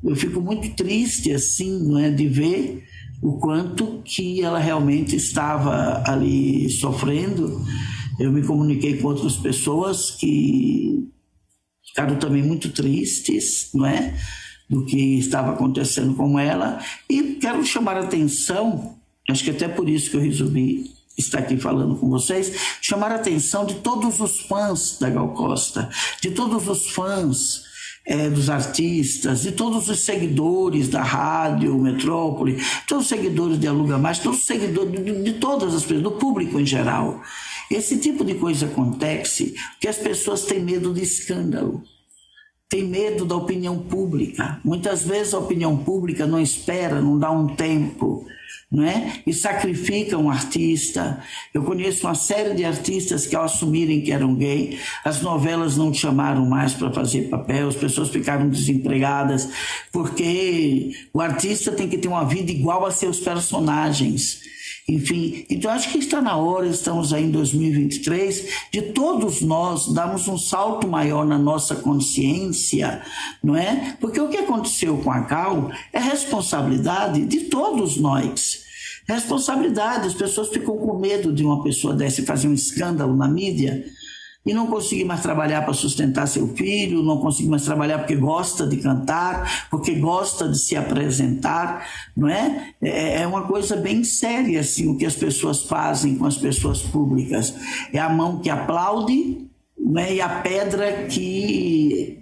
Eu fico muito triste assim, não é, de ver o quanto que ela realmente estava ali sofrendo. Eu me comuniquei com outras pessoas que ficaram também muito tristes, não é? Do que estava acontecendo com ela. E quero chamar a atenção, acho que até por isso que eu resolvi estar aqui falando com vocês, chamar a atenção de todos os fãs da Gal Costa, de todos os fãs dos artistas, de todos os seguidores da Rádio Metrópole, todos os seguidores de Aluga Mais, todos os seguidores de todas as pessoas, do público em geral. Esse tipo de coisa acontece porque as pessoas têm medo de escândalo, têm medo da opinião pública. Muitas vezes a opinião pública não espera, não dá um tempo, não é? E sacrifica um artista. Eu conheço uma série de artistas que, ao assumirem que eram gay, as novelas não chamaram mais para fazer papel, as pessoas ficaram desempregadas, porque o artista tem que ter uma vida igual a seus personagens. Enfim, então acho que está na hora, estamos aí em 2023, de todos nós darmos um salto maior na nossa consciência, não é? Porque o que aconteceu com a Gal é responsabilidade de todos nós. Responsabilidade, as pessoas ficam com medo de uma pessoa dessa fazer um escândalo na mídia e não conseguir mais trabalhar para sustentar seu filho, não conseguir mais trabalhar porque gosta de cantar, porque gosta de se apresentar, não é? É uma coisa bem séria, assim, o que as pessoas fazem com as pessoas públicas. É a mão que aplaude, não é? E a pedra que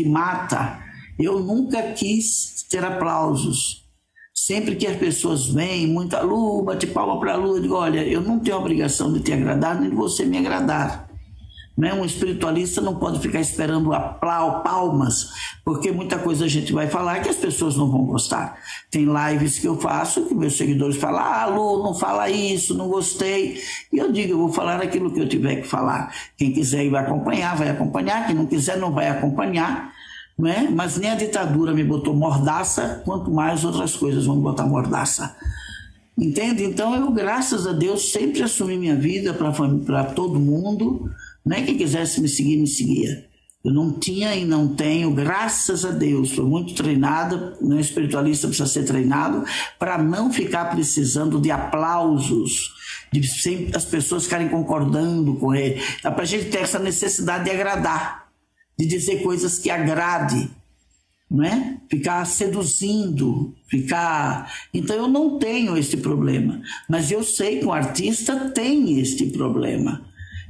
mata. Eu nunca quis ter aplausos. Sempre que as pessoas vêm, muita Lu, bate palma para a Lu, eu digo, olha, eu não tenho a obrigação de te agradar, nem de você me agradar. Um espiritualista não pode ficar esperando palmas, porque muita coisa a gente vai falar que as pessoas não vão gostar. Tem lives que eu faço que meus seguidores falam, Lu, não fala isso, não gostei. E eu digo, eu vou falar aquilo que eu tiver que falar. Quem quiser ir vai acompanhar, quem não quiser não vai acompanhar. não é? Mas nem a ditadura me botou mordaça, quanto mais outras coisas vão botar mordaça. Entende? Então eu, graças a Deus, sempre assumi minha vida para todo mundo, né? Quem quisesse me seguir, me seguia. Eu não tinha e não tenho, graças a Deus, sou muito treinada, né? Espiritualista precisa ser treinado para não ficar precisando de aplausos, de sempre as pessoas ficarem concordando com ele. Dá para a gente ter essa necessidade de agradar, de dizer coisas que agrade, não é? Ficar seduzindo, ficar... Então eu não tenho este problema, mas eu sei que o artista tem este problema.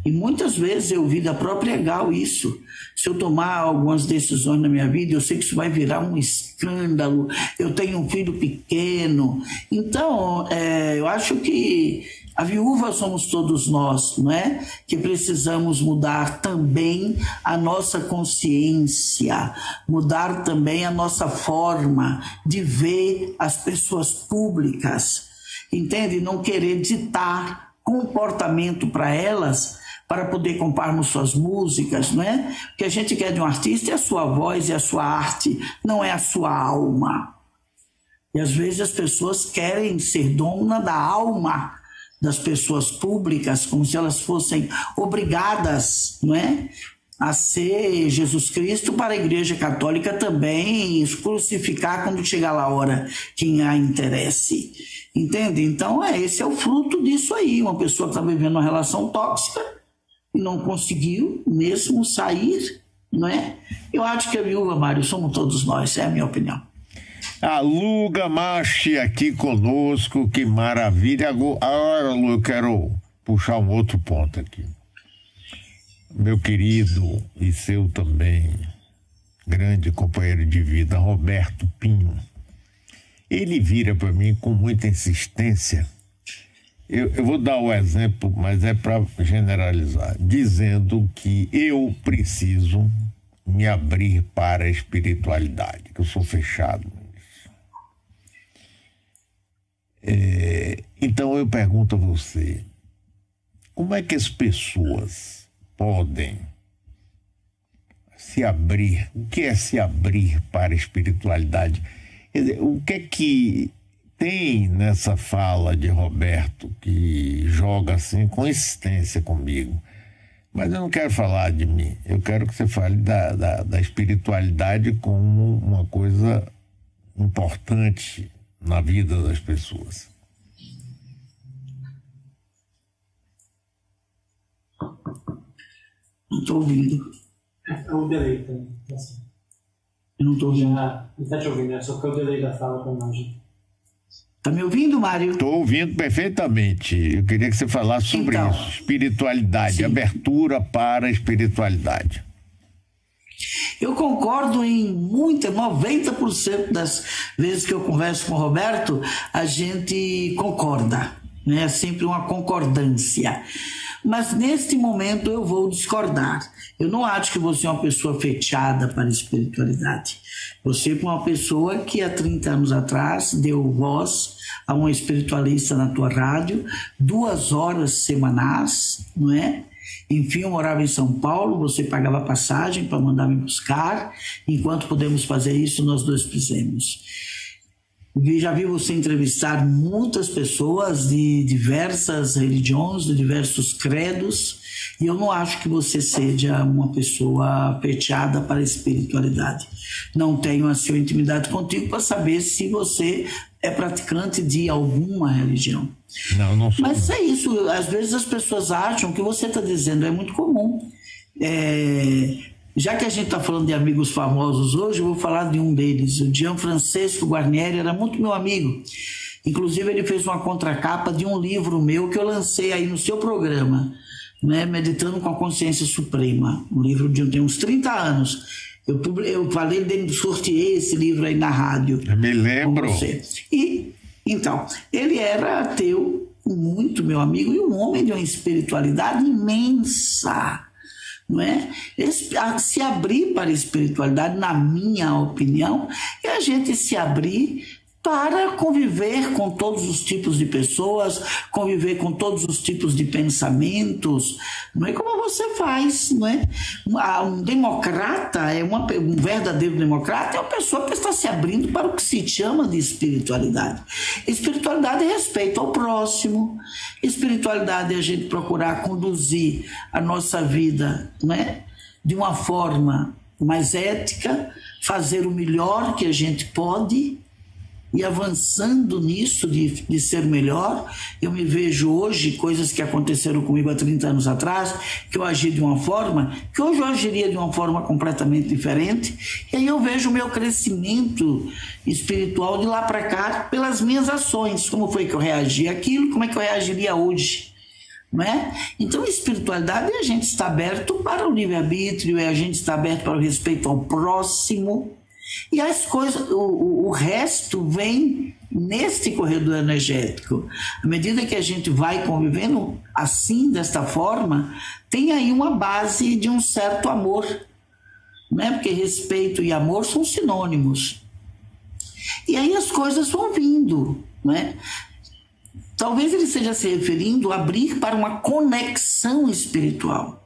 E muitas vezes eu vi da própria Gal isso. Se eu tomar algumas decisões na minha vida, eu sei que isso vai virar um escândalo. Eu tenho um filho pequeno. Então, eu acho que a viúva somos todos nós, não é? Que precisamos mudar também a nossa consciência, mudar também a nossa forma de ver as pessoas públicas, entende? Não querer ditar comportamento para elas, para poder comprarmos suas músicas, não é? O que a gente quer de um artista é a sua voz e a sua arte, não é a sua alma. E às vezes as pessoas querem ser dona da alma das pessoas públicas, como se elas fossem obrigadas, não é, a ser Jesus Cristo, para a Igreja Católica também crucificar quando chegar lá a hora quem a interesse. Entende? Então, esse é o fruto disso aí. Uma pessoa que está vivendo uma relação tóxica e não conseguiu mesmo sair, não é? Eu acho que a viúva, Mário, somos todos nós, é a minha opinião. A Lu Gamache aqui conosco, que maravilha. Agora, Lu, eu quero puxar um outro ponto aqui. Meu querido e seu também grande companheiro de vida, Roberto Pinho, ele vira para mim com muita insistência. Eu vou dar o exemplo, mas é para generalizar, dizendo que eu preciso me abrir para a espiritualidade, que eu sou fechado. Então eu pergunto a você, como é que as pessoas podem se abrir? O que é se abrir para a espiritualidade? Quer dizer, o que é que tem nessa fala de Roberto que joga assim com insistência comigo? Mas eu não quero falar de mim, eu quero que você fale da espiritualidade como uma coisa importante na vida das pessoas. Não estou ouvindo. É o delay também. Eu não estou ouvindo. Ele está te ouvindo, só que é o delay da fala com a imagem. Está me ouvindo, Mário? Estou ouvindo perfeitamente. Eu queria que você falasse sobre isso. Espiritualidade, sim. Abertura para a espiritualidade. Eu concordo em 90% das vezes que eu converso com o Roberto, a gente concorda, né? É sempre uma concordância. Mas neste momento eu vou discordar. Eu não acho que você é uma pessoa fechada para a espiritualidade. Você é uma pessoa que há 30 anos atrás deu voz a um espiritualista na tua rádio, 2 horas semanais, não é? Enfim, eu morava em São Paulo, você pagava passagem para mandar me buscar. Enquanto podemos fazer isso, nós dois fizemos. Já vi você entrevistar muitas pessoas de diversas religiões, de diversos credos, e eu não acho que você seja uma pessoa fechada para a espiritualidade. Não tenho a sua intimidade contigo para saber se você é praticante de alguma religião. Não sou. Mas é isso, às vezes as pessoas acham que o que você está dizendo é muito comum. Já que a gente está falando de amigos famosos hoje, eu vou falar de um deles. O Gianfrancesco Guarnieri era muito meu amigo. Inclusive, ele fez uma contracapa de um livro meu que eu lancei aí no seu programa, né? Meditando com a Consciência Suprema. Um livro de tem uns 30 anos. Eu falei dele, sorteei esse livro aí na rádio. Eu me lembro. E, então, ele era ateu, muito meu amigo, e um homem de uma espiritualidade imensa. Não é? Se abrir para a espiritualidade, na minha opinião, é a gente se abrir para conviver com todos os tipos de pessoas, conviver com todos os tipos de pensamentos. Não é como você faz, não é? Um democrata, um verdadeiro democrata é uma pessoa que está se abrindo para o que se chama de espiritualidade. Espiritualidade é respeito ao próximo, espiritualidade é a gente procurar conduzir a nossa vida, não é? De uma forma mais ética, fazer o melhor que a gente pode e avançando nisso de ser melhor. Eu me vejo hoje, coisas que aconteceram comigo há 30 anos atrás, que eu agi de uma forma, que hoje eu agiria de uma forma completamente diferente, e aí eu vejo o meu crescimento espiritual de lá para cá pelas minhas ações, como foi que eu reagi àquilo, como é que eu reagiria hoje. Não é? Então, a espiritualidade é a gente estar aberto para o livre-arbítrio, é a gente estar aberto para o respeito ao próximo, e as coisas, o resto vem neste corredor energético. À medida que a gente vai convivendo assim, desta forma, tem aí uma base de um certo amor, não é? Porque respeito e amor são sinônimos. E aí as coisas vão vindo, não é? Talvez ele esteja se referindo a abrir para uma conexão espiritual.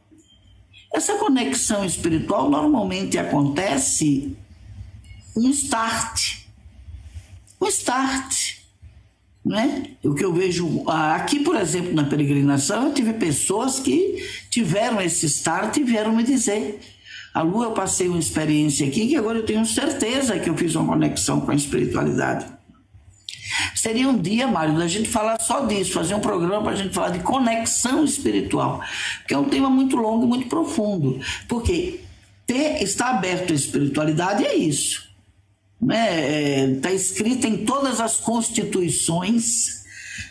Essa conexão espiritual normalmente acontece um start, né? O que eu vejo aqui, por exemplo, na peregrinação, eu tive pessoas que tiveram esse start e vieram me dizer: a Lu, eu passei uma experiência aqui que agora eu tenho certeza que eu fiz uma conexão com a espiritualidade. Seria um dia, Mário, da gente falar só disso, fazer um programa para a gente falar de conexão espiritual, porque é um tema muito longo e muito profundo, porque estar aberto à espiritualidade é isso. Está escrito em todas as constituições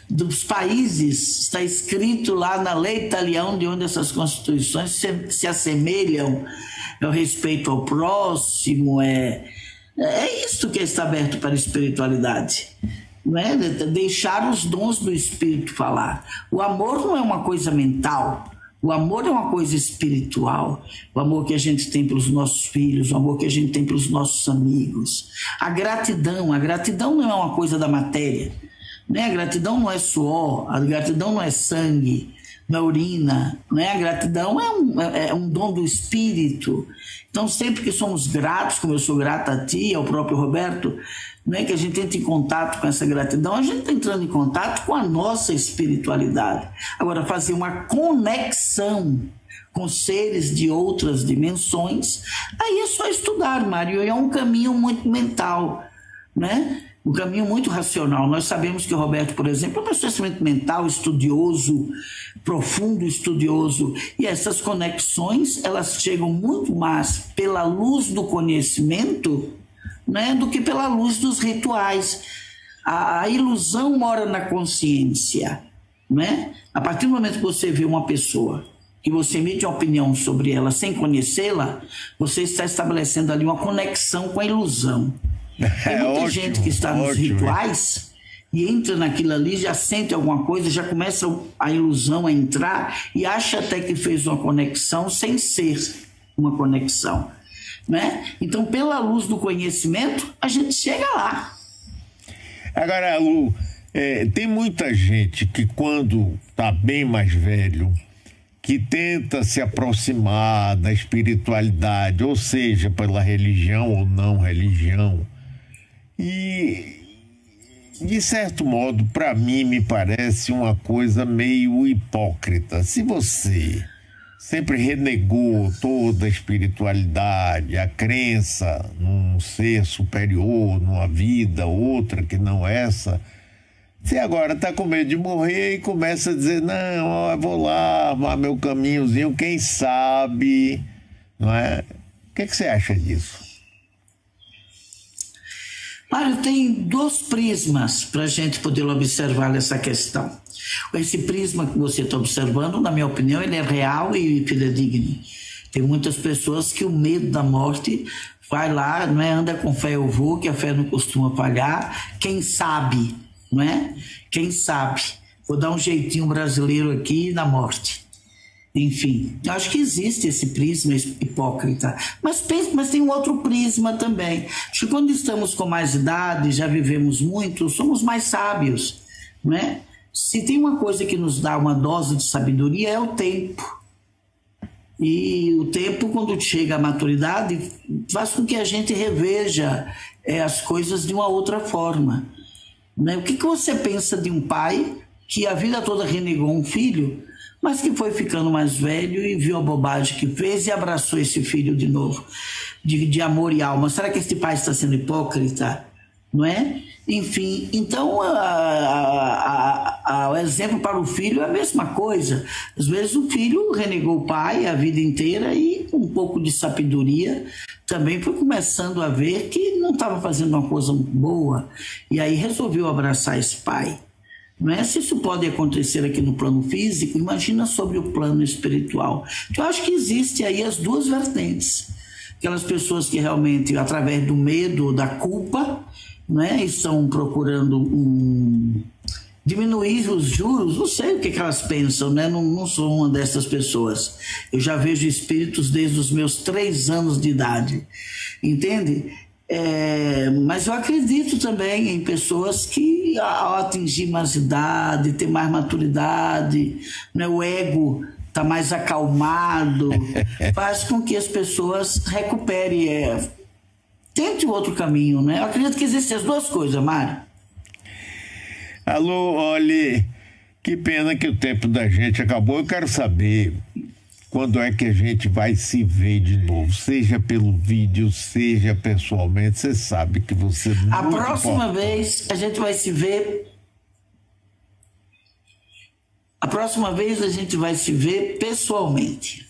dos países, está escrito lá na lei italiana, de onde essas constituições se assemelham ao respeito ao próximo, é isso que é estar aberto para a espiritualidade, não é? Deixar os dons do espírito falar. O amor não é uma coisa mental. O amor é uma coisa espiritual, o amor que a gente tem pelos nossos filhos, o amor que a gente tem pelos nossos amigos. A gratidão não é uma coisa da matéria, né? A gratidão não é suor, a gratidão não é sangue, não é urina, né? A gratidão é um dom do espírito. Então, sempre que somos gratos, como eu sou grata a ti, ao próprio Roberto, né, que a gente entra em contato com essa gratidão, a gente está entrando em contato com a nossa espiritualidade. Agora, fazer uma conexão com seres de outras dimensões, aí é só estudar, Mário, é um caminho muito mental, né? Um caminho muito racional. Nós sabemos que o Roberto, por exemplo, é um processamento mental, estudioso, profundo estudioso, e essas conexões, elas chegam muito mais pela luz do conhecimento, né, do que pela luz dos rituais. A ilusão mora na consciência, né? A partir do momento que você vê uma pessoa, que você emite uma opinião sobre ela sem conhecê-la, você está estabelecendo ali uma conexão com a ilusão. Tem muita gente que está nos rituais e entra naquilo ali, já sente alguma coisa, já começa a ilusão a entrar e acha até que fez uma conexão sem ser uma conexão, né? Então, pela luz do conhecimento, a gente chega lá. Agora, Lu, tem muita gente que quando está bem mais velho, que tenta se aproximar da espiritualidade, ou seja, pela religião ou não religião, e de certo modo, para mim, me parece uma coisa meio hipócrita. Se você sempre renegou toda a espiritualidade, a crença num ser superior, numa vida outra que não essa, você agora está com medo de morrer e começa a dizer: não, eu vou lá armar meu caminhozinho, quem sabe, não é? O que você acha disso? Mário, tem dois prismas para a gente poder observar essa questão. Esse prisma que você está observando, na minha opinião, ele é real e fidedigno. Tem muitas pessoas que o medo da morte vai lá, não é? Anda com fé eu vou, que a fé não costuma falhar. Quem sabe, não é? Quem sabe? Vou dar um jeitinho brasileiro aqui na morte. Enfim, eu acho que existe esse prisma hipócrita, mas tem um outro prisma também. Acho que quando estamos com mais idade, já vivemos muito, somos mais sábios, não é? Se tem uma coisa que nos dá uma dose de sabedoria, é o tempo. E o tempo, quando chega à maturidade, faz com que a gente reveja as coisas de uma outra forma. Né? O que você pensa de um pai que a vida toda renegou um filho, mas que foi ficando mais velho e viu a bobagem que fez e abraçou esse filho de novo, de amor e alma? Será que esse pai está sendo hipócrita? Não é? Enfim, então o exemplo para o filho é a mesma coisa. Às vezes o filho renegou o pai a vida inteira e com um pouco de sabedoria também foi começando a ver que não estava fazendo uma coisa boa e aí resolveu abraçar esse pai. Não é? Se isso pode acontecer aqui no plano físico, imagina sobre o plano espiritual. Eu acho que existe aí as duas vertentes. Aquelas pessoas que realmente, através do medo ou da culpa, não é? Estão procurando diminuir os juros, não sei o que elas pensam, né? Não sou uma dessas pessoas. Eu já vejo espíritos desde os meus 3 anos de idade, entende? Mas eu acredito também em pessoas que, ao atingir mais idade, ter mais maturidade, né? O ego está mais acalmado, faz com que as pessoas recuperem. Tente outro caminho, né? Eu acredito que existem as duas coisas, Mário. Alô, olhe, que pena que o tempo da gente acabou. Eu quero saber quando é que a gente vai se ver de novo, seja pelo vídeo, seja pessoalmente. Você sabe que você... A próxima vez a gente vai se ver... A próxima vez a gente vai se ver pessoalmente.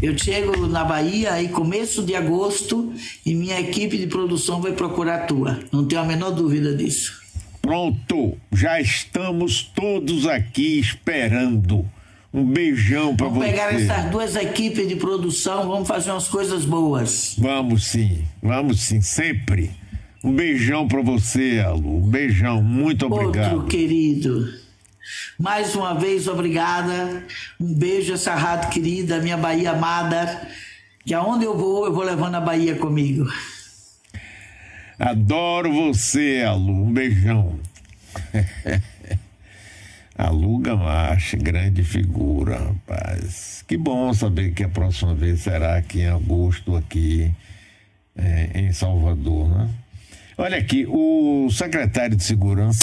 Eu chego na Bahia aí começo de agosto e minha equipe de produção vai procurar a tua. Não tenho a menor dúvida disso. Pronto, já estamos todos aqui esperando. Um beijão para você. Vamos pegar essas duas equipes de produção, vamos fazer umas coisas boas. Vamos sim, sempre. Um beijão para você, Alô. Um beijão, muito obrigado. Outro querido. Mais uma vez, obrigada. Um beijo, essa rádio querida, minha Bahia amada. Que aonde eu vou levando a Bahia comigo. Adoro você, Alô. Um beijão. Alô Gamache, grande figura, rapaz. Que bom saber que a próxima vez será aqui em agosto, aqui em Salvador, né? Olha aqui, o secretário de Segurança